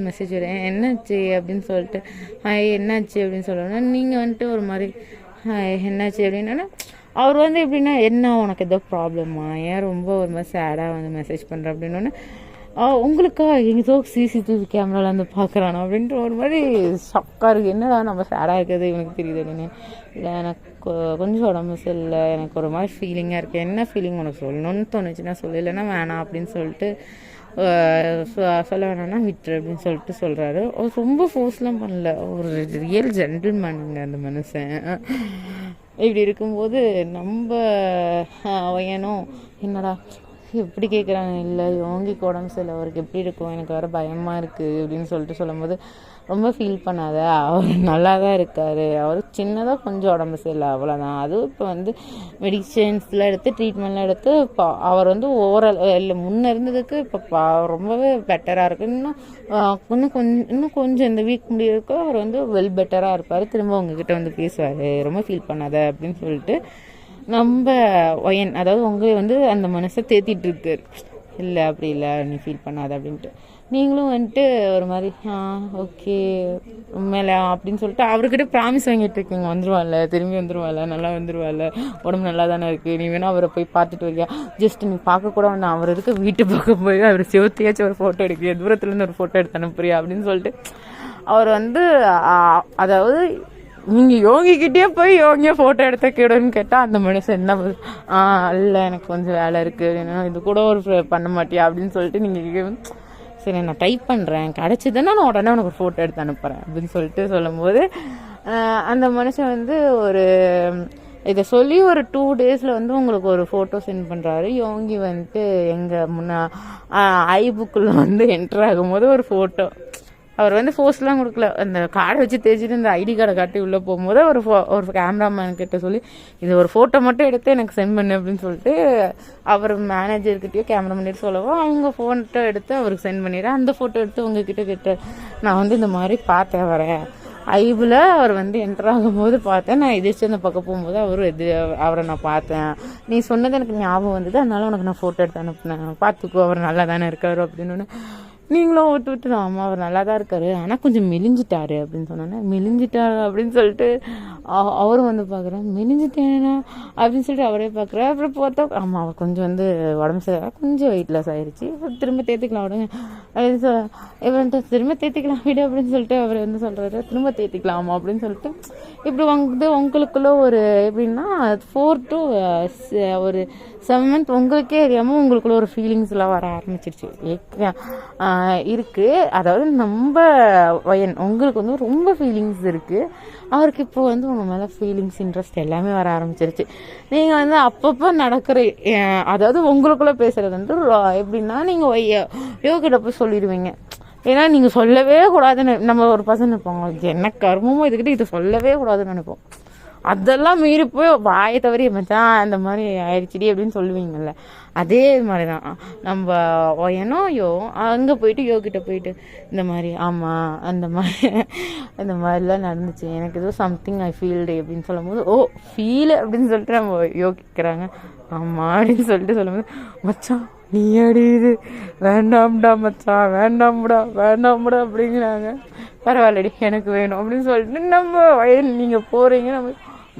Message வரேன் என்னாச்சு அப்படின்னு சொல்லிட்டு என்னாச்சு அப்படின்னு சொல்லணும். நீங்கள் வந்துட்டு ஒரு மாதிரி என்னாச்சு அப்படின்னா அவர் வந்து எப்படின்னா என்ன உனக்கு ஏதோ ப்ராப்ளமா, ஏன் ரொம்ப ஒரு மாதிரி சேடாக வந்து மெசேஜ் பண்ணுற அப்படின்னோடனே உங்களுக்கா ஏதோ சிசிடிவி கேமராவில் வந்து பார்க்குறானோ அப்படின்ட்டு ஒரு மாதிரி ஷக்காக இருக்குது. என்னடா நம்ம சேடாக இருக்கிறது இவனுக்கு தெரியுது அப்படின்னு. இல்லை எனக்கு கொஞ்சம் உடம்பு சரியில்லை, எனக்கு ஒரு மாதிரி ஃபீலிங்காக இருக்குது. என்ன ஃபீலிங் உனக்கு சொல்லணும்னு தோணுச்சுன்னா சொல்லு, இல்லைன்னா வேணாம் அப்படின்னு சொல்லிட்டு சொல்ல வேணாம்னா விட்டுரு அப்படின்னு சொல்லிட்டு சொல்கிறாரு. அவர் ரொம்ப ஃபோர்ஸ்லாம் பண்ணல, ஒரு ரியல் ஜென்டில்மேனுங்க அந்த மனுஷன். இப்படி இருக்கும்போது நம்ம பையனும் என்னடா எப்படி கேட்குறாங்க, இல்லை யோகிக்கு உடம்பு சரியில்லை, அவருக்கு எப்படி இருக்கும், எனக்கு வேறு பயமாக இருக்குது அப்படின்னு சொல்லிட்டு சொல்லும்போது ரொம்ப ஃபீல் பண்ணாத, அவர் நல்லா தான் இருக்கார், அவர் சின்னதாக கொஞ்சம் உடம்பு சரியில்லை அவ்வளோதான். அதுவும் இப்போ வந்து மெடிசன்ஸ்லாம் எடுத்து ட்ரீட்மெண்ட்லாம் எடுத்து இப்போ அவர் வந்து ஓவரால் இல்லை முன்னே இருந்ததுக்கு இப்போ ரொம்பவே பெட்டராக இருக்குது. இன்னும் கொஞ்சம் இந்த வீக் முடியிறதுக்கு அவர் வந்து வெல் பெட்டராக இருப்பார், திரும்ப உங்ககிட்ட வந்து பேசுவார், ரொம்ப ஃபீல் பண்ணாத அப்படின்னு சொல்லிட்டு நம்ம ஒயன் அதாவது உங்களை வந்து அந்த மனசை தேத்திட்டு இருக்காரு. இல்லை அப்படி இல்லை நீ ஃபீல் பண்ணாத அப்படின்ட்டு நீங்களும் வந்துட்டு ஒரு மாதிரி ஓகே உண்மையில அப்படின்னு சொல்லிட்டு அவர்கிட்ட ப்ராமிஸ் வாங்கிட்டு இருக்கீங்க, வந்துருவாள்ல திரும்பி வந்துருவாள்ல, நல்லா வந்துருவாள்ல, உடம்பு நல்லா தானே இருக்குது, நீ வேணா அவரை போய் பார்த்துட்டு வரியா, ஜஸ்ட் நீ பார்க்கக்கூட வேணாம், அவர் இருக்க வீட்டு பக்கம் போய் அவர் செவத்தையாச்சும் ஒரு ஃபோட்டோ எடுக்கிறியா, தூரத்துலேருந்து ஒரு ஃபோட்டோ எடுத்து அனுப்புறியா அப்படின்னு சொல்லிட்டு அவர் வந்து அதாவது நீங்கள் யோகிக்கிட்டே போய் யோகியா ஃபோட்டோ எடுத்த கேடுன்னு கேட்டால் அந்த மனுஷன் என்ன இல்லை எனக்கு கொஞ்சம் வேலை இருக்குது, இது கூட ஒரு பண்ண மாட்டியா அப்படின்னு சொல்லிட்டு நீங்கள் சரி நான் டைப் பண்ணுறேன் கிடச்சிதுன்னா நான் உடனே உனக்கு ஒரு ஃபோட்டோ எடுத்து அனுப்புகிறேன் அப்படின்னு சொல்லிட்டு சொல்லும்போது அந்த மனுஷன் வந்து ஒரு இதை சொல்லி ஒரு 2 daysல வந்து உங்களுக்கு ஒரு ஃபோட்டோ சென்ட் பண்ணுறாரு. யோகி வந்துட்டு எங்கள் ஐ புக்கில் வந்து என்ட்ரு ஆகும்போது ஒரு ஃபோட்டோ அவர் வந்து ஃபோர்ஸ்லாம் கொடுக்கல, அந்த கார்டை வச்சு தேய்ச்சிட்டு இந்த ஐடி கார்டை காட்டி உள்ளே போகும்போது ஒரு கேமராமேன் கிட்ட சொல்லி இது ஒரு ஃபோட்டோ மட்டும் எடுத்து எனக்கு சென்ட் பண்ணு அப்படின்னு சொல்லிட்டு அவர் மேனேஜர்கிட்டயோ கேமராமேன் சொல்லவும் அவங்க ஃபோட்டோ எடுத்து அவருக்கு சென்ட் பண்ணிடுறேன். அந்த ஃபோட்டோ எடுத்து உங்ககிட்ட கிட்ட நான் வந்து இந்த மாதிரி பார்த்தேன் வரேன் ஐபில் அவர் வந்து என்டர் ஆகும்போது பார்த்தேன், நான் எதிர்த்து அந்த பக்கம் போகும்போது அவரை நான் பார்த்தேன், நீ சொன்னது எனக்கு ஞாபகம் வந்தது, அதனால உனக்கு நான் ஃபோட்டோ எடுத்து அனுப்புனேன், பார்த்துக்கோ அவர் நல்லா தானே இருக்காரு அப்படின்னு. நீங்களும் விட்டு தான் ஆமாம் அவர் நல்லா தான் இருக்காரு ஆனால் கொஞ்சம் மெலிஞ்சிட்டாரு அப்படின்னு சொன்னோன்னே மெலிஞ்சிட்டாரு அப்படின்னு சொல்லிட்டு அவரும் வந்து பார்க்குறேன் மெலிஞ்சிட்டேனா அப்படின்னு சொல்லிட்டு அவரே பார்க்குறாரு. அப்புறம் பார்த்தா ஆமாம் அவர் கொஞ்சம் வந்து உடம்பு சரியாக கொஞ்சம் வெயிட்லெஸ் ஆயிடுச்சு, திரும்ப தேர்த்திக்கலாம் விடுங்க அப்படின்னு இவன்ட்டு திரும்ப தேர்த்திக்கலாம் விடு அப்படின்னு சொல்லிட்டு அவர் வந்து சொல்கிறாரு திரும்ப தேர்த்திக்கலாமா அப்படின்னு சொல்லிட்டு இப்படி வந்து உங்களுக்குள்ள ஒரு எப்படின்னா 4 to ஒரு 7 month உங்களுக்கே அறியாமல் உங்களுக்குள்ள ஒரு ஃபீலிங்ஸ்லாம் வர ஆரம்பிச்சிருச்சு இருக்குது. அதாவது நம்ம வயன் உங்களுக்கு வந்து ரொம்ப ஃபீலிங்ஸ் இருக்குது, அவருக்கு இப்போ வந்து உங்கள் மேலே ஃபீலிங்ஸ் இன்ட்ரெஸ்ட் எல்லாமே வர ஆரம்பிச்சிருச்சு. நீங்கள் வந்து அப்பப்போ நடக்கிற அதாவது உங்களுக்குள்ளே பேசுகிறது வந்து எப்படின்னா நீங்கள் யோகிட்ட போய் சொல்லிடுவீங்க, ஏன்னா நீங்கள் சொல்லவே கூடாதுன்னு நம்ம ஒரு பர்சன் இருப்பாங்க என்ன கர்மமோ இதுக்கிட்ட இதை சொல்லவே கூடாதுன்னு நினைப்போம், அதெல்லாம் மீறி போய் வாயை தவறி மச்சான் அந்த மாதிரி ஆயிடுச்சுடி அப்படின்னு சொல்லுவீங்கல்ல, அதே மாதிரி தான் நம்ம ஒயனோயோ அங்கே போயிட்டு யோகிட்ட போயிட்டு இந்த மாதிரி ஆமாம் அந்த மாதிரிலாம் நடந்துச்சு, எனக்கு ஏதோ சம்திங் ஐ ஃபீல் டே அப்படின்னு சொல்லும்போது ஓ ஃபீல் அப்படின்னு சொல்லிட்டு நம்ம யோகிக்கிறாங்க ஆமாம் அப்படின்னு சொல்லிட்டு சொல்லும்போது மச்சான் நீ அடி இது வேண்டாம்டா மச்சான் வேண்டாம்டா அப்படிங்கிறாங்க, பரவாயில்லடி எனக்கு வேணும் அப்படின்னு சொல்லிட்டு நம்ம வயல் நீங்கள் போகிறீங்க நம்ம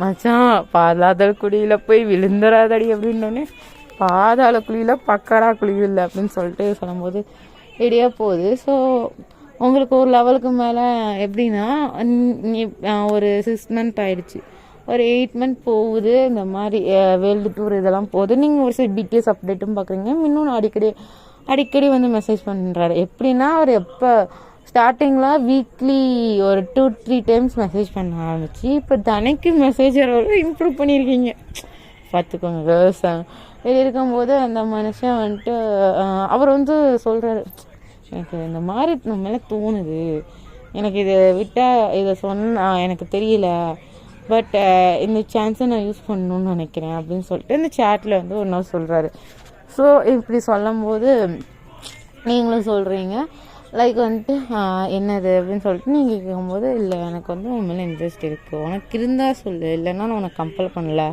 மச்சான் பாதாள குழியில் போய் விழுந்துடாதடி அப்படின்னோடனே பாதாள குழியில் பக்கடா குழியில் இல்லை அப்படின்னு சொல்லிட்டு சொல்லும்போது ரெடியா போகுது. ஸோ உங்களுக்கு ஒரு லெவலுக்கு மேலே எப்படின்னா ஒரு 6 month ஆயிடுச்சு, ஒரு 8 month போகுது, இந்த மாதிரி வேர்ல்டு டூர் இதெல்லாம் போகுது, நீங்கள் ஒரு சில பிடிஎஸ் அப்டேட்டும் பார்க்குறீங்க, இன்னொன்று அடிக்கடி வந்து மெசேஜ் பண்ணுறாரு. எப்படின்னா அவர் எப்போ ஸ்டார்டிங்கில் வீக்லி ஒரு 2-3 times மெசேஜ் பண்ண ஆரம்பிச்சு இப்போ தனக்கு மெசேஜ் இம்ப்ரூவ் பண்ணியிருக்கீங்க பார்த்துக்கோங்க விவசாயம். இது இருக்கும்போது அந்த மனுஷன் வந்துட்டு அவர் வந்து சொல்கிறாரு எனக்கு இந்த மாதிரி நம்ம மேலே தோணுது, எனக்கு இதை விட்டால் இதை சொன்னால் எனக்கு தெரியல, பட் இந்த சான்ஸை நான் யூஸ் பண்ணணும்னு நினைக்கிறேன் அப்படின்னு சொல்லிட்டு இந்த சேட்டில் வந்து ஒரு நாள் சொல்கிறாரு. ஸோ இப்படி சொல்லும் போது நீங்களும் சொல்கிறீங்க லைக் வந்துட்டு என்னது அப்படின்னு சொல்லிட்டு நீங்கள் கேட்கும்போது இல்லை எனக்கு வந்து உன் மேலே இன்ட்ரெஸ்ட் இருக்குது, உனக்கு இருந்தால் சொல்லு, இல்லைன்னா நான் உனக்கு கம்பல் பண்ணல,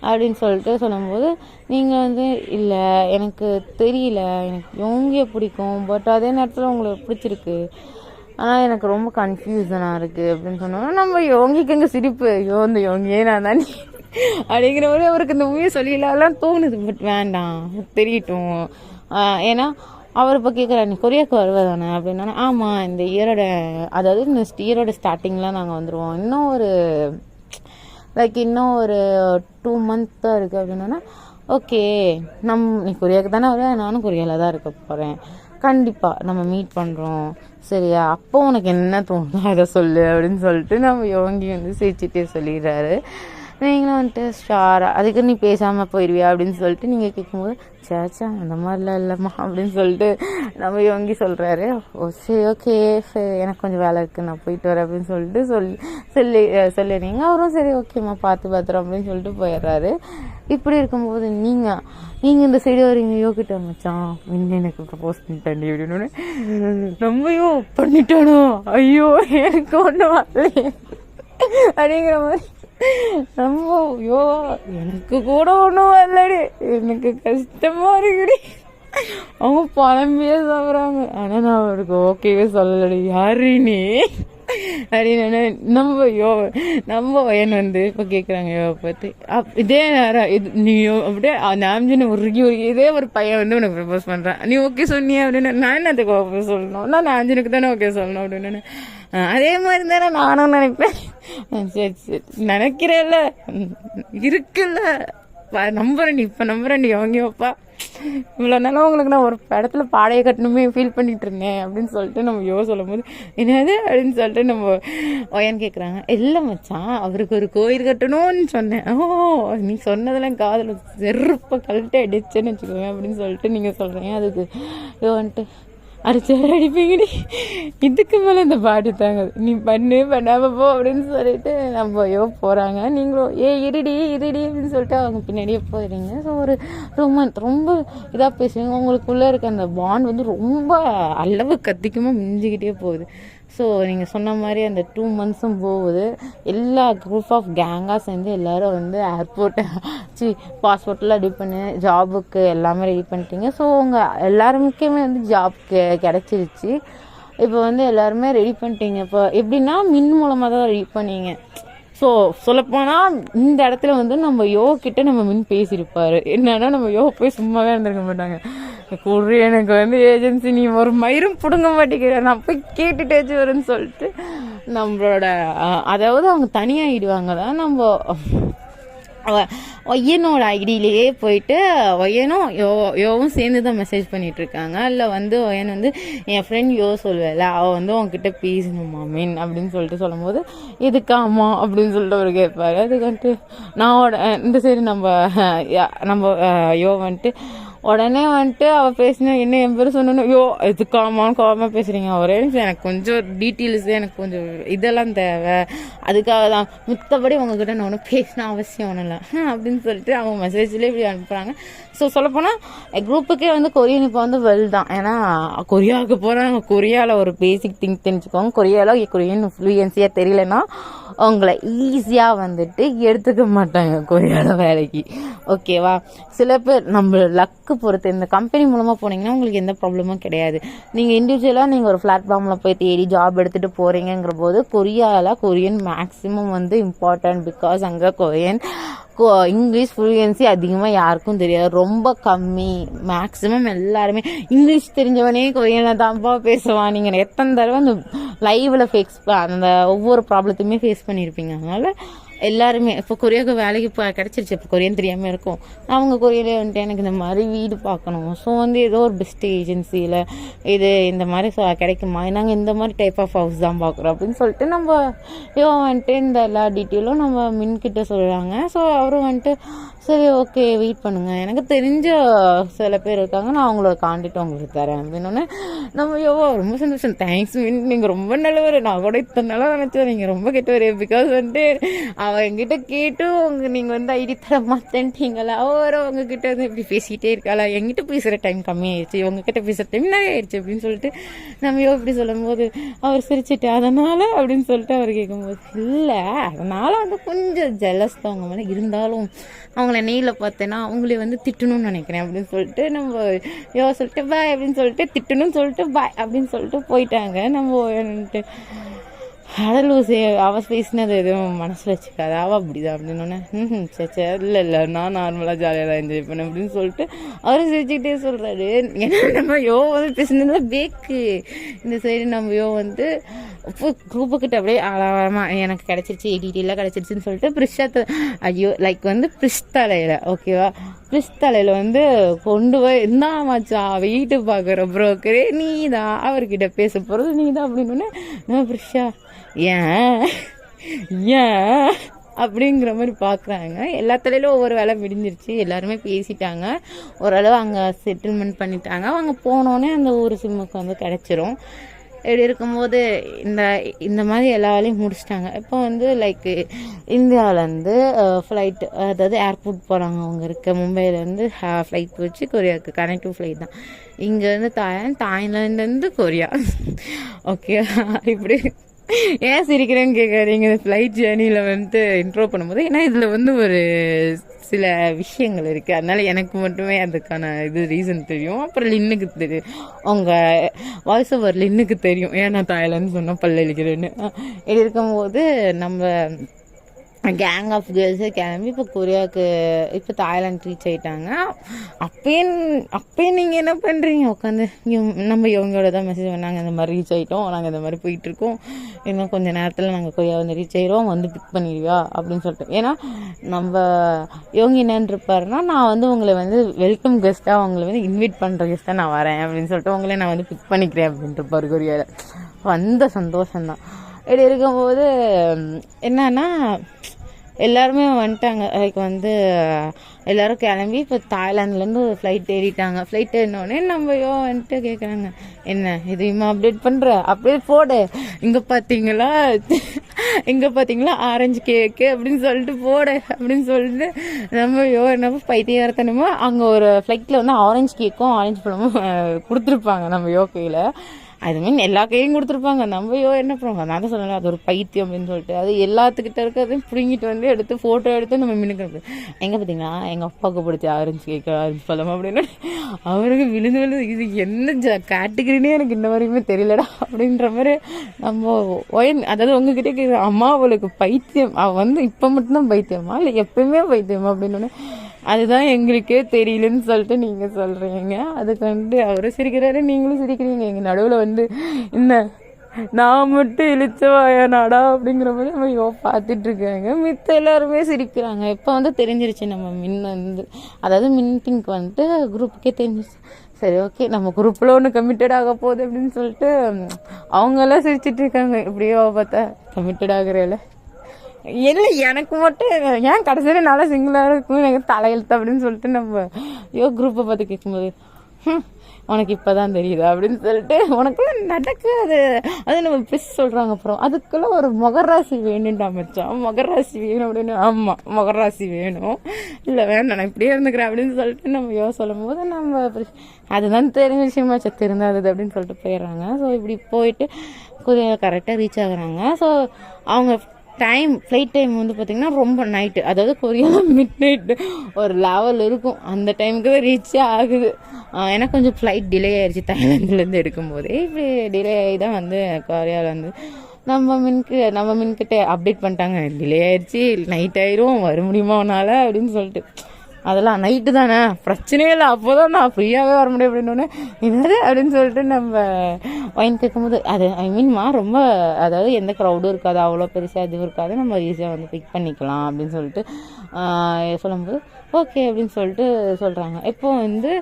அப்படின்னு சொல்லிட்டு சொல்லும்போது நீங்கள் வந்து இல்லை எனக்கு தெரியல, எனக்கு யோங்கியை பிடிக்கும், பட் அதே நேரத்தில் உங்களுக்கு பிடிச்சிருக்கு, ஆனால் எனக்கு ரொம்ப கன்ஃபியூசனாக இருக்குது அப்படின்னு சொன்னோன்னா நம்ம யோங்கிக்கு எங்கே சிரிப்பு, ஐயோ இந்த யோங்கியே நான் தான் அப்படிங்கிற மாதிரி அவருக்கு இந்த மூவியை சொல்லிடலாம் தோணுது. பட் வேண்டாம், தெரியட்டும். ஏன்னா அவர் இப்போ கேட்குறா நீ கொரியாவுக்கு வருவதானே அப்படின்னா, ஆமாம் இந்த இயரோட, அதாவது நெக்ஸ்ட் இயரோட ஸ்டார்டிங்கில் நாங்கள் வந்துடுவோம், இன்னும் ஒரு இன்னும் ஒரு 2 months தான் இருக்குது அப்படின்னா, ஓகே நீ கொரியாவுக்கு தானே வருவேன், நானும் கொரியாவில் தான் இருக்க போகிறேன், கண்டிப்பாக நம்ம மீட் பண்ணுறோம் சரியா, அப்போ உனக்கு என்ன தோணுதோ அதை சொல்லு அப்படின்னு சொல்லிட்டு நம்ம யோங்கி வந்து சிரிச்சிட்டே சொல்லிடுறாரு. நீங்களும் வந்துட்டு ஸ்டாராக அதுக்கு நீ பேசாமல் போயிடுவியா அப்படின்னு சொல்லிட்டு நீங்கள் கேட்கும்போது சேச்சா அந்த மாதிரிலாம் இல்லைம்மா அப்படின்னு சொல்லிட்டு நம்ம யோங்கி சொல்கிறாரு. ஓ சரி ஓகே சரி எனக்கு கொஞ்சம் வேலை இருக்குது நான் போயிட்டு வரேன் அப்படின்னு சொல்லிட்டு சொல்லிடுறீங்க. அவரும் சரி ஓகேம்மா பார்த்து பார்த்துறோம் அப்படின்னு சொல்லிட்டு போயிடுறாரு. இப்படி இருக்கும்போது நீங்கள் இந்த சைடு வரீங்க, யோகிட்ட மச்சான் இன்னும் எனக்கு ப்ரப்போஸ் பண்ணிட்டாண்டி அப்படின்னு ரொம்பயோ பண்ணிட்டானோ, ஐயோ எனக்கு ஒன்றும் வரலையே அப்படிங்கிற மாதிரி ரொம்ப ஐயோ எனக்கு கூட ஒன்றும் வரலடி, எனக்கு கஷ்டமா இருக்குடி, அவங்க புலம்பியே சாப்பிட்றாங்க. ஆனால் நான் அவருக்கு ஓகேவே சொல்லலடி, யாரு நீ அப்படின்னு நம்ம வயன் வந்து இப்போ கேட்குறாங்க யோவை பார்த்து. இதே நேரம் நீ அப்படியே அந்த ஆம்ஜினை உருகி இதே ஒரு பையன் வந்து உனக்கு ப்ரப்போஸ் பண்ணுறான், நீ ஓகே சொன்னியா அப்படின்னு, நான் என்னத்துக்கு ஓகே சொல்லணும், நான் ஆம்ஜினுக்கு தானே ஓகே சொல்லணும் அப்படின்னு. அதே மாதிரி தானே நானும் நினைப்பேன். சரி சரி நினைக்கிறேன்ல இருக்குல்ல, நம்புறேன் இப்போ நம்புறேன் யோங்கியோப்பா, இவ்வளோ நாளும் உங்களுக்கு நான் ஒரு இடத்துல பாடையை கட்டணுமே ஃபீல் பண்ணிட்டு இருந்தேன் அப்படின்னு சொல்லிட்டு நம்ம சொல்லும் போது என்னது அப்படின்னு சொல்லிட்டு நம்ம ஒயன் கேட்குறாங்க. இல்லை மச்சான் அவருக்கு ஒரு கோயில் கட்டணும்னு சொன்னேன். ஓ நீ சொன்னதெல்லாம் காதில் செருப்பை கழட்டு அடிச்சேன்னு வச்சுக்கோங்க அப்படின்னு சொல்லிட்டு நீங்கள் சொல்கிறீங்க. அதுக்கு வந்துட்டு அடிப்பீங்கடி, இதுக்கு மேலே இந்த பாடி தாங்க, நீ பண்ணாம போ அப்படின்னு சொல்லிட்டு நம்ம போகிறாங்க. நீங்களும் இருடி அப்படின்னு சொல்லிட்டு அவங்க பின்னாடியே போயிடுறீங்க. ஸோ ஒரு ரொம்ப இதாக பேசுவீங்க. உங்களுக்குள்ளே இருக்க அந்த பாண்ட் வந்து ரொம்ப அளவுக்கு அதிகமாக மிஞ்சிக்கிட்டே போகுது. ஸோ நீங்கள் சொன்ன மாதிரி அந்த 2 months போகுது. எல்லா குரூப் ஆஃப் கேங்காக சேர்ந்து எல்லோரும் வந்து பாஸ்போர்ட்லாம் ரெடி பண்ணி ஜாபுக்கு எல்லாமே ரெடி பண்ணிட்டீங்க. ஸோ உங்கள் எல்லாருக்குமே வந்து ஜாப் கிடச்சிருச்சு. இப்போ வந்து எல்லாருமே ரெடி பண்ணிட்டீங்க. இப்போ எப்படின்னா மின் மூலமாக தான் ரெடி பண்ணீங்க. ஸோ சொல்லப்போனால் இந்த இடத்துல வந்து நம்ம கிட்ட நம்ம மின் பேசியிருப்பார். என்னன்னா நம்ம போய் சும்மாவே இருந்திருக்க மாட்டாங்க, கூறு எனக்கு வந்து ஏஜென்சி நீ ஒரு மயிரும் பிடுங்க மாட்டேங்கிற, நான் போய் கேட்டுட்டேச்சு வருன்னு சொல்லிட்டு நம்மளோட அதாவது அவங்க தனியாகிடுவாங்க தான். நம்ம ஒய்யனோட ஐடியிலேயே போயிட்டு ஒய்யனும் யோவும் சேர்ந்து தான் மெசேஜ் பண்ணிட்டு இருக்காங்க. அதில் வந்து ஒய்யன் வந்து என் ஃப்ரெண்ட் சொல்லுவேல அவள் வந்து உங்ககிட்ட பேசணுமா மீன் அப்படின்னு சொல்லிட்டு சொல்லும்போது எதுக்காமா அப்படின்னு சொல்லிட்டு அவர் கேட்பாரு. அதுக்கு வந்துட்டு நான் இந்த சைடு நம்ம வந்துட்டு உடனே வந்துட்டு அவள் பேசினா என்ன என் பேர் சொன்னோன்னு எதுக்காமான்னு கோவமாக பேசுகிறீங்க, ஒரே எனக்கு கொஞ்சம் டீட்டெயில்ஸ் எனக்கு கொஞ்சம் இதெல்லாம் தேவை, அதுக்காக தான், மித்தபடி உங்ககிட்ட நான் ஒன்றும் பேசின அவசியம் ஒன்றும் இல்லை அப்படின்னு சொல்லிட்டு அவங்க மெசேஜ்லேயே இப்படி அனுப்புகிறாங்க. ஸோ சொல்லப்போனால் குரூப்புக்கே வந்து கொரியன் இப்போ வந்து தான். ஏன்னா கொரியாவுக்கு போகிறாங்க, கொரியாவில் ஒரு பேசிக் திங் தெரிஞ்சுக்கோங்க. கொரியாவில் கொரியன் ஃப்ளூயன்சியாக தெரியலன்னா அவங்கள ஈஸியாக வந்துட்டு எடுத்துக்க மாட்டாங்க கொரியாவில் வேலைக்கு, ஓகேவா. சில பேர் நம்ம லக்கு பொறுத்து இந்த கம்பெனி மூலமாக போனீங்கன்னா உங்களுக்கு எந்த ப்ராப்ளமும் கிடையாது. நீங்கள் இண்டிவிஜுவலாக நீங்கள் ஒரு பிளாட்ஃபார்மில் போய் தேடி ஜாப் எடுத்துகிட்டு போகிறீங்கிற போது கொரியன் மேக்ஸிமம் வந்து இம்பார்ட்டன்ட். பிகாஸ் அங்கே கொரியன் இங்கிலீஷ் ஃப்ளூயன்சி அதிகமாக யாருக்கும் தெரியாது, ரொம்ப கம்மி. மேக்ஸிமம் எல்லாருமே இங்கிலீஷ் தெரிஞ்சவனே கொரியனில் தான்ப்பா பேசுவான். நீங்கள் எத்தனை தடவை அந்த லைவில் அந்த ஒவ்வொரு ப்ராப்ளத்தையுமே ஃபேஸ் பண்ணியிருப்பீங்க. அதனால் எல்லாருமே இப்போ கொரியாவுக்கு வேலைக்கு கிடச்சிருச்சு. இப்போ கொரியன் தெரியாமல் இருக்கும், அவங்க கொரியாலே வந்துட்டு எனக்கு இந்த மாதிரி வீடு பார்க்கணும், ஸோ வந்து ஏதோ ஒரு பெஸ்ட் ஏஜென்சியில் இந்த மாதிரி கிடைக்குமா, நாங்கள் இந்த மாதிரி டைப் ஆஃப் ஹவுஸ் தான் பார்க்குறோம் அப்படின்னு சொல்லிட்டு நம்ம வந்துட்டு இந்த எல்லா டீட்டெயிலும் நம்ம மின்கிட்ட சொல்கிறாங்க. ஸோ அவரும் வந்துட்டு சரி ஓகே வெயிட் பண்ணுங்கள், எனக்கு தெரிஞ்ச சில பேர் இருக்காங்க, நான் அவங்களோட காண்டாக்ட் உங்களுக்கு தரேன் அப்படின்னு. நம்ம ரொம்ப சந்தோஷம், தேங்க்ஸ் மீன், நீங்கள் ரொம்ப நல்லவர், நான் கூட இத்தனை நாளாக நினச்சேன் நீங்கள் ரொம்ப கெட்டவர். பிகாஸ் வந்துட்டு அவள் என்கிட்ட கேட்டு நீங்கள் வந்து ஐடி தர மாட்டேன்ட்டீங்களா, அவரும் உங்ககிட்ட வந்து இப்படி பேசிக்கிட்டே இருக்காளா, எங்கிட்ட பேசுகிற டைம் கம்மியாயிடுச்சு, உங்ககிட்ட பேசுகிற டைம் நிறைய ஆயிடுச்சு அப்படின்னு சொல்லிட்டு நம்ம இப்படி சொல்லும் போது அவர் சிரிச்சுட்டு அதனால் அப்படின்னு சொல்லிட்டு அவர் கேட்கும்போது இல்லை அதனால் வந்து கொஞ்சம் ஜெலஸ் தான் அவங்க மேலே, இருந்தாலும் அவங்க அவங்கள நெய்யில் பார்த்தேன்னா அவங்களே வந்து திட்டணும்னு நினைக்கிறேன் அப்படின்னு சொல்லிட்டு நம்ம சொல்லிட்டு பாய் அப்படின்னு சொல்லிட்டு திட்டணும்னு சொல்லிட்டு பாய் அப்படின்னு சொல்லிட்டு போயிட்டாங்க. நம்ம வந்துட்டு அடலூசி அவள் பேசினது எதுவும் மனசில் வச்சுக்காது, அவள் அப்படிதான் அப்படின்னோடனே சே இல்லை நான் நார்மலாக ஜாலியாக தான் என்ஜாய் பண்ணேன் அப்படின்னு சொல்லிட்டு அவரும் சிரிச்சுக்கிட்டே சொல்கிறாரு. ஏன்னா நம்ம வந்து பேசினதுல பேக்கு இந்த சைடு நம்ம வந்து குரூப்புக்கிட்ட அப்படியே ஆழமாக எனக்கு கிடச்சிருச்சு டீட்டெயிலாக கிடச்சிருச்சுன்னு சொல்லிட்டு பிரிஷ்ஷா ஐயோ லைக் வந்து பிரிஷ் தலையில் ஓகேவா, பிரிஷ் தலையில் வந்து கொண்டு போய் இருந்தாமாச்சா வீட்டு பார்க்குற புரோக்கரே நீ தான், அவர்கிட்ட பேச போகிறது நீ தான் அப்படின்னு நம்ம பிரிஷ்ஷா ஏன் அப்படிங்கிற மாதிரி பார்க்குறாங்க. எல்லா தலையிலும் ஒவ்வொரு வேலை முடிஞ்சிருச்சு, எல்லாருமே பேசிட்டாங்க, ஓரளவு அங்கே செட்டில்மெண்ட் பண்ணிட்டாங்க. அவங்க போனோடனே அந்த ஒரு சிம்முக்கு வந்து கிடச்சிரும். இப்படி இருக்கும்போது இந்த மாதிரி எல்லா வேலையும் முடிச்சிட்டாங்க. இப்போ வந்து லைக் இந்தியாவிலேருந்து ஃப்ளைட், அதாவது ஏர்போர்ட் போகிறாங்க. அவங்க இருக்க மும்பையிலேருந்து ஃப்ளைட் வச்சு கொரியாவுக்கு கனெக்டிவ் ஃப்ளைட் தான். இங்கேருந்து தாய்லாந்துலேருந்து கொரியா ஓகே. இப்படி ஏன் சிரிக்கிறேன்னு கேட்காதீங்க, இந்த ஃப்ளைட் ஜேர்னியில் வந்து இன்ட்ரோ பண்ணும்போது. ஏன்னா இதில் வந்து ஒரு சில விஷயங்கள் இருக்குது, அதனால எனக்கு மட்டுமே அதுக்கான ரீசன் தெரியும். அப்புறம் லின்னுக்கு தெரியும், அவங்க வாய்ஸ் ஓவர் லின்னுக்கு தெரியும் ஏன் நான் தாய்லாந்து சொன்னால் பல்ல இழிக்கிறேன்னு. இப்படி இருக்கும்போது நம்ம கேங் ஆஃப் கேர்ள்ஸு கிளம்பி இப்போ கொரியாவுக்கு இப்போ தாய்லாந்து ரீச் ஆகிட்டாங்க. அப்பயே நீங்கள் என்ன பண்ணுறீங்க உட்காந்து நம்ம இவங்களோட தான் மெசேஜ் பண்ணாங்க, இந்த மாதிரி ரீச் ஆகிட்டோம், நாங்கள் இந்த மாதிரி போயிட்டுருக்கோம், இன்னும் கொஞ்சம் நேரத்தில் நாங்கள் கொரியா வந்து ரீச் ஆகிடுவோம், வந்து பிக் பண்ணிடுவியா அப்படின்னு சொல்லிட்டு. ஏன்னா நம்ம இவங்க என்னன்னு இருப்பாருன்னா, நான் வந்து உங்களை வந்து வெல்கம் கெஸ்ட்டாக உங்களை வந்து இன்வைட் பண்ணுற கெஸ்ட்டாக நான் வரேன் அப்படின்னு சொல்லிட்டு உங்களே நான் வந்து பிக் பண்ணிக்கிறேன் அப்படின்ட்டு இருப்பார் கொரியாவில். வந்த சந்தோஷம்தான். இப்படி இருக்கும்போது என்னன்னா எல்லாருமே வந்துட்டாங்க. லைக் வந்து எல்லோரும் கிளம்பி இப்போ தாய்லாந்துலேருந்து ஃப்ளைட் ஏறிட்டாங்க. ஃப்ளைட் ஏறினோடனே நம்ம வந்துட்டு கேட்குறாங்க, என்ன இதையுமா அப்டேட் பண்ணுற, அப்படியே போடு, இங்கே பார்த்தீங்களா ஆரஞ்சு கேக்கு அப்படின்னு சொல்லிட்டு போடு அப்படின்னு சொல்லிட்டு நம்ம என்ன பைத்தியகாரத்தனமோ அங்கே ஒரு ஃப்ளைட்டில் வந்து ஆரஞ்சு கேக்கும் ஆரஞ்சு பழமும் கொடுத்துருப்பாங்க நம்ம கையில். அது மீன் எல்லா கையும் கொடுத்துருப்பாங்க. நம்ம என்ன பண்ணுவாங்க, நான் தான் சொல்லலை அது ஒரு பைத்தியம் அப்படின்னு சொல்லிட்டு அது எல்லாத்துக்கிட்ட இருக்கிறதையும் பிடிங்கிட்டு வந்து எடுத்து ஃபோட்டோ எடுத்து நம்ம மின்னுக்கிறது. எங்கே பார்த்தீங்கன்னா எங்கள் அப்பாவுக்கு பிடிச்ச ஆரஞ்சு கேட்க ஆரஞ்சு பழம் அப்படின்னு அவருக்கு விழுந்து இது என்ன கேட்டகிரினே எனக்கு இன்ன வரைக்குமே தெரியலடா அப்படின்ற மாதிரி நம்ம அதாவது உங்ககிட்ட கேட்குற அம்மா அவளுக்கு பைத்தியம், அவள் வந்து இப்போ மட்டும்தான் பைத்தியமா இல்லை எப்பயுமே பைத்தியமா அப்படின்னு அதுதான் எங்களுக்கே தெரியலன்னு சொல்லிட்டு நீங்கள் சொல்கிறீங்க. அதுக்கு வந்து அவரும் சிரிக்கிறாரு, நீங்களும் சிரிக்கிறீங்க. எங்கள் நடுவில் வந்து என்ன நான் மட்டும் இழிச்சவாயா நாடா அப்படிங்கிற மாதிரி நம்ம பார்த்துட்ருக்காங்க. மித்த எல்லாருமே சிரிக்கிறாங்க. இப்போ வந்து தெரிஞ்சிருச்சு நம்ம வந்து அதாவது மின்டிங்க்கு வந்துட்டு குரூப்புக்கே தெரிஞ்சிருச்சு. சரி ஓகே நம்ம குரூப்பில் ஒன்று கமிட்டட் ஆக போகுது அப்படின்னு சொல்லிட்டு அவங்கெல்லாம் சிரிச்சிட்டு இருக்காங்க. எப்படியோ பார்த்தா கமிட்டட் ஆகுறேல இல்லை எனக்கு மட்டும் ஏன் கடைசியில் நல்லா சிங்கிளாக இருக்கும் எனக்கு தலையெழுத்து அப்படின்னு சொல்லிட்டு நம்ம குரூப்பை பார்த்து கேட்கும்போது உனக்கு இப்போ தான் தெரியுது அப்படின்னு சொல்லிட்டு உனக்குள்ள நடக்காது அது நம்ம பிஸ் சொல்கிறாங்க. அப்புறம் அதுக்குள்ளே ஒரு மகராசி வேணும்டா மச்சான், மகராசி வேணும் அப்படின்னு. ஆமாம் மகராசி வேணும், இல்லை வேணும் நான் இப்படியே இருந்துக்கிறேன் அப்படின்னு சொல்லிட்டு நம்ம சொல்லும் போது நம்ம அதுதான் தெரிஞ்ச விஷயமாச்சா திருந்தாது அப்படின்னு சொல்லிட்டு போயிடுறாங்க. ஸோ இப்படி போயிட்டு கொரியா கரெக்டாக ரீச் ஆகுறாங்க. ஸோ அவங்க ஃப்ளைட் டைம் வந்து பார்த்திங்கன்னா ரொம்ப நைட்டு, அதாவது கொரியாவில் மிட் நைட்டு ஒரு லெவல் இருக்கும். அந்த டைமுக்கு தான் ரீச்சே ஆகுது. ஏன்னா கொஞ்சம் ஃப்ளைட் டிலே ஆயிடுச்சு தாய்லாந்துலேருந்து எடுக்கும்போதே. இப்படி டிலே ஆகி தான் வந்து கொரியாவில் வந்து நம்ம மின்கிட்ட அப்டேட் பண்ணிட்டாங்க, டிலே ஆயிடுச்சு, நைட் ஆயிரும், வர முடியுமா உன்னால் அப்படின்னு சொல்லிட்டு. அதெல்லாம் நைட்டு தானே பிரச்சனையே இல்லை, அப்போ தான் நான் ஃப்ரீயாகவே வர முடியும் அப்படின்னு என்னது அப்படின்னு சொல்லிட்டு நம்ம வைன் கேட்கும்போது அது ரொம்ப அதாவது எந்த க்ரௌடும் இருக்காது, அவ்வளோ பெருசாக இதுவும் இருக்காது, நம்ம ஈஸியாக வந்து பிக் பண்ணிக்கலாம் அப்படின்னு சொல்லிட்டு சொல்லும்போது ஓகே அப்படின்னு சொல்லிட்டு சொல்கிறாங்க. இப்போ வந்து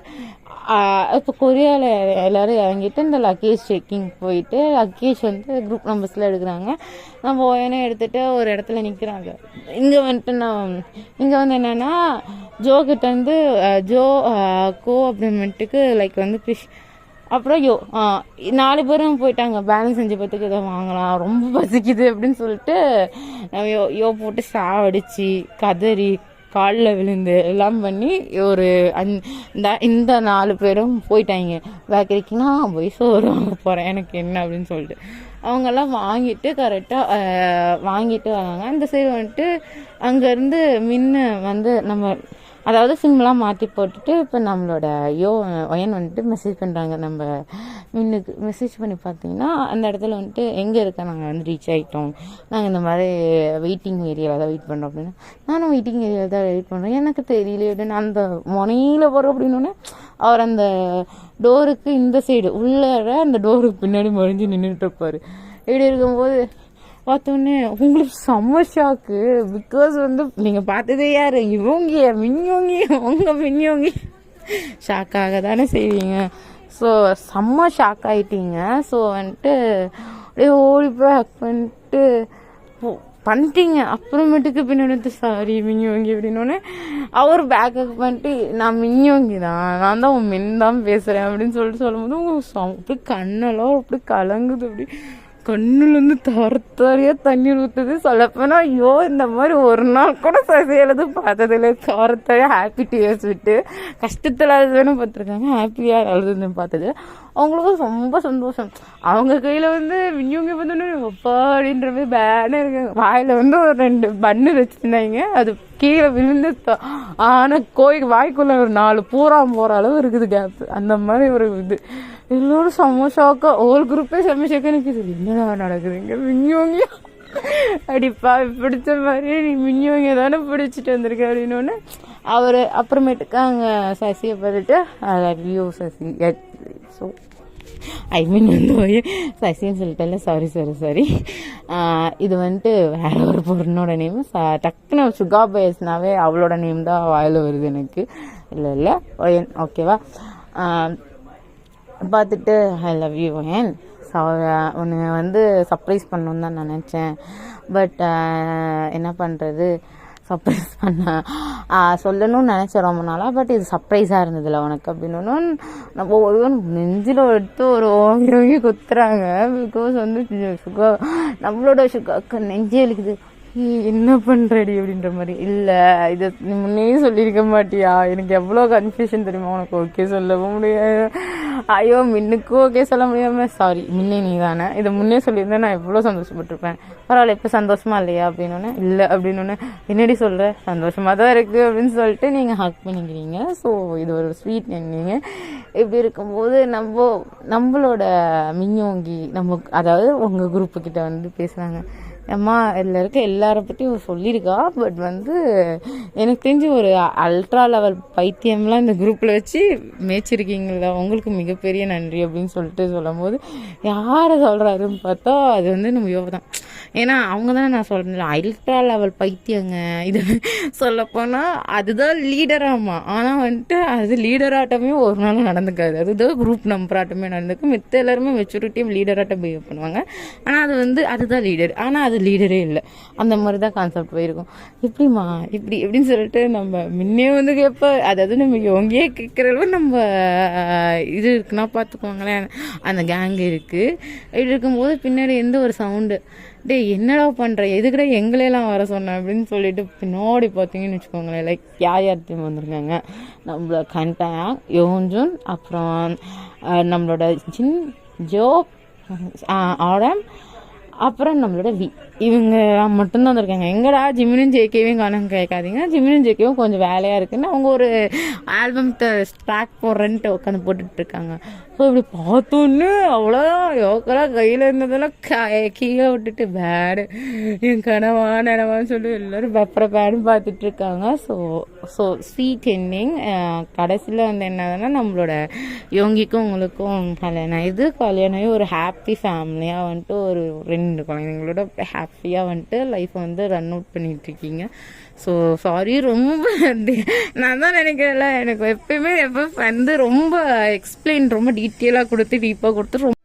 இப்போ கொரியாவில் எல்லோரும் இறங்கிட்டு இந்த லக்கேஜ் செக்கிங் போயிட்டு லக்கேஜ் வந்து குரூப் நம்பர்ஸில் எடுக்கிறாங்க. நம்ம ஒயனே எடுத்துகிட்டு ஒரு இடத்துல நிற்கிறாங்க. இங்கே வந்து என்னென்னா ஜோக்கிட்ட வந்து கோ அப்படின்ட்டுக்கு லைக் வந்து ஃபிஷ் அப்புறம் 4 பேரும் போயிட்டாங்க. பேலன்ஸ் 5 பேர்த்துக்கு இதை வாங்கலாம், ரொம்ப பசிக்குது அப்படின்னு சொல்லிட்டு போட்டு சாவடிச்சு கதறி காலில் விழுந்து எல்லாம் பண்ணி ஒரு இந்த 4 பேரும் போயிட்டாங்க பேக்கரிக்கு. நான் போய் சோறு வாங்க போகிறேன் எனக்கு என்ன அப்படின்னு சொல்லிட்டு அவங்கெல்லாம் வாங்கிட்டு கரெக்டாக வாங்கிட்டு வராங்க. அந்த சைடு வந்துட்டு அங்கேருந்து வந்து நம்ம அதாவது சிம்லாம் மாற்றி போட்டுட்டு இப்போ நம்மளோட ஒயன் வந்துட்டு மெசேஜ் பண்ணுறாங்க. நம்ம மின்னுக்கு மெசேஜ் பண்ணி பார்த்தீங்கன்னா அந்த இடத்துல வந்துட்டு எங்கே இருக்க நாங்கள் வந்து ரீச் ஆகிட்டோம், நாங்கள் இந்த மாதிரி வெயிட்டிங் ஏரியாவில் தான் வெயிட் பண்ணுறோம் அப்படின்னு. நானும் வெயிட்டிங் ஏரியாவில் தான் வெயிட் பண்ணுறேன், எனக்கு தெரியல அப்படின்னு அந்த முனையில் போகிறோம் அப்படின்னோடனே அவர் அந்த டோருக்கு இந்த சைடு உள்ளார அந்த டோருக்கு பின்னாடி மறைஞ்சு நின்றுட்டு இருப்பார். இப்படி இருக்கும்போது பார்த்தோன்னே உங்களுக்கு செம்ம ஷாக்கு. பிகாஸ் வந்து நீங்கள் பார்த்ததே யார், இவங்க மின்யோங்கி உங்கள் மின்யோங்கி ஷாக்காக தானே செய்வீங்க. ஸோ செம்ம ஷாக் ஆகிட்டீங்க. ஸோ வந்துட்டு அப்படியே ஓடி போய் ஹக் பண்ணிட்டு பண்ணிட்டீங்க. அப்புறமேட்டுக்கு பின்னாடி வந்து சாரி மின்யோங்கி அப்படின்னோடனே அவர் பேக் ஹக் பண்ணிட்டு நான் மின்யோங்கி தான், நான் தான் உன் மின் தான் பேசுகிறேன் அப்படின்னு சொல்லிட்டு சொல்லும்போது அப்படி கண்ணெல்லாம் அப்படி கலங்குது. அப்படி கண்ணுலேருந்து தாரத்தாரியாக தண்ணீர் ஊற்றுது. சொல்லப்போனா ஐயோ இந்த மாதிரி ஒரு நாள் கூட சசியலது பார்த்ததில்ல. தாரத்தாரியாக ஹாப்பி டியர்ஸ் விட்டு கஷ்டத்தில் அழுதுன்னு பார்த்துருக்காங்க, ஹாப்பியாக அழுதுன்னு பார்த்தது. அவங்களுக்கும் ரொம்ப சந்தோஷம். அவங்க கையில் வந்து விஞ்ஞவங்க பார்த்தோன்னே அப்பா அப்படின்ற மாதிரி பேனே இருக்காங்க. வாயில் வந்து ஒரு 2 பன்னு வச்சுருந்தாங்க, அது கீழே விழுந்து ஆனால் வாய்க்குள்ளே ஒரு 4 பூராம் போகிற அளவு இருக்குது கேப்பு. அந்த மாதிரி ஒரு இது எல்லோரும் செம்ம ஷாக்கா, ஹோல் குரூப்பே செம்ம ஷாக்கா நிற்கிது. என்னடா நடக்குதுங்க விஞ்ஞவங்க அடிப்பா பிடிச்ச மாதிரி நீ மின்யோங்க தானே பிடிச்சிட்டு வந்திருக்க அப்படின்னோடனே அவர் அப்புறமேட்டுக்கு அங்கே சசியை பார்த்துட்டு I love you Sasi. So I mean வந்து சசின்னு சொல்லிட்டேன்ல, சாரி. இது வந்துட்டு வேற ஒரு பொருளோட நேம். டக்குன்னு சுகா பேஸ்னாவே அவளோட நேம் தான் வாயில் வருது எனக்கு. இல்லை ஓகேவா. பார்த்துட்டு ஐ லவ் யூ ஒயன், உன்னை வந்து சர்ப்ரைஸ் பண்ணணுன்னு தான் நினச்சேன். பட் என்ன பண்ணுறது, சர்ப்ரைஸ் பண்ண சொல்லணும்னு நினச்சேன் ரொம்ப நாளாக. பட் இது சர்ப்ரைஸாக இருந்ததில்ல உனக்கு அப்படின்னு நம்ம ஒரு நெஞ்சில் எடுத்து ஒரு ஓங்கி குத்துறாங்க. பிகாஸ் வந்து நம்மளோட சுகாக்கு நெஞ்சே இருக்குது. என்ன பண்ணுறடி அப்படின்ற மாதிரி. இல்லை இதை நீ முன்னே சொல்லியிருக்க மாட்டியா, எனக்கு எவ்வளோ கன்ஃபியூஷன் தெரியுமா உனக்கு. ஓகே சொல்லவும் முடியாது. ஐயோ மின்னுக்கும் ஓகே சொல்ல முடியாமல் சாரி மின்னே நீ தானே, இதை முன்னே சொல்லியிருந்தேன் நான் எவ்வளோ சந்தோஷப்பட்டிருப்பேன். பரவாயில்ல இப்போ சந்தோஷமா இல்லையா அப்படின்னோடனே இல்லை அப்படின்னோடனே என்னடி சொல்கிற, சந்தோஷமாக தான் இருக்குது அப்படின்னு சொல்லிட்டு நீங்கள் ஹக் பண்ணிக்கிறீங்க. ஸோ இது ஒரு ஸ்வீட் எண்ணிங்க. இப்படி இருக்கும்போது நம்மளோட மின்யோங்கி அதாவது உங்கள் குரூப்புக்கிட்ட வந்து பேசுகிறாங்க. அம்மா இதில் இருக்க எல்லாரை பற்றியும் சொல்லியிருக்கா. பட் வந்து எனக்கு தெரிஞ்சு ஒரு அல்ட்ரா லெவல் பைத்தியம்லாம் இந்த குரூப்பில் வச்சு மேய்ச்சிருக்கீங்களா, உங்களுக்கு மிகப்பெரிய நன்றி அப்படின்னு சொல்லிட்டு சொல்லும் போது யாரை சொல்கிறாருன்னு பார்த்தா அது வந்து நம்ம யோகா தான். ஏன்னா அவங்க தானே நான் சொல்கிறேன் அல்ட்ரா லெவல் பைத்தியங்க. இது சொல்லப்போனால் அதுதான் லீடராமா. ஆனால் வந்துட்டு அது லீடராட்டமே ஒரு நாள் நடந்துக்காது, அதுதான் குரூப் நம்பராட்டமே நடந்துக்கும். மித்த எல்லாருமே மெச்சூரிட்டியும் லீடராட்டம் பிஹேவ் பண்ணுவாங்க. ஆனால் அது வந்து அதுதான் லீடர், ஆனால் அது லீடரே இல்லை. அந்த மாதிரி தான் கான்செப்ட் போயிருக்கும். இப்படிமா எப்படின்னு சொல்லிட்டு நம்ம முன்னே வந்து அதாவது நம்ம இவங்கயே கேட்குறளவு நம்ம இது இருக்குன்னா பார்த்துக்கோங்களேன். அந்த கேங் இருக்குது. இப்படி இருக்கும்போது பின்னாடி எந்த ஒரு சவுண்டு என்னடா பண்ணுற, எதுக்கிட்ட எங்களையெல்லாம் வர சொன்னேன் அப்படின்னு சொல்லிட்டு பின்னாடி பார்த்தீங்கன்னு வச்சுக்கோங்களேன். லைக் யார் டீம் வந்திருக்காங்க, நம்மளோட கண்டாயா யோன்ஜுன், அப்புறம் நம்மளோட ஜின் ஜோ ஆடம், அப்புறம் நம்மளோட இவங்க மட்டும்தான் வந்திருக்காங்க. எங்கடா ஜிமினும் ஜேகேவையும் காணும் கேட்காதீங்க. ஜிமினும் ஜேகேவும் கொஞ்சம் வேலையாக இருக்குன்னு அவங்க ஒரு ஆல்பம் ட்ராக் போடுறேன்ட்டு உட்காந்து போட்டுட்ருக்காங்க. ஸோ இப்படி பார்த்தோன்னு அவ்வளோதான் யோக்கெல்லாம் கையில் இருந்ததெல்லாம் கீழே விட்டுட்டு பேடு என் நினவான்னு சொல்லி எல்லோரும் பேடுன்னு பார்த்துட்ருக்காங்க. So sweet ending. கடைசியில் வந்து என்னதுன்னா நம்மளோட யோங்கிக்கும் உங்களுக்கும் கல்யாணம் ஒரு ஹாப்பி ஃபேமிலியாக வந்துட்டு ஒரு 2 குழந்தைங்களோட ஹாப்பியாக வந்துட்டு லைஃப்பை வந்து ரன் அவுட் பண்ணிகிட்ருக்கீங்க. ஸோ சாரி ரொம்ப நான் தான் நினைக்கிறேன்ல, எனக்கு எப்போ வந்து ரொம்ப எக்ஸ்பிளைன் ரொம்ப டீட்டெயிலாக கொடுத்து டீப்பாக கொடுத்து ரொம்ப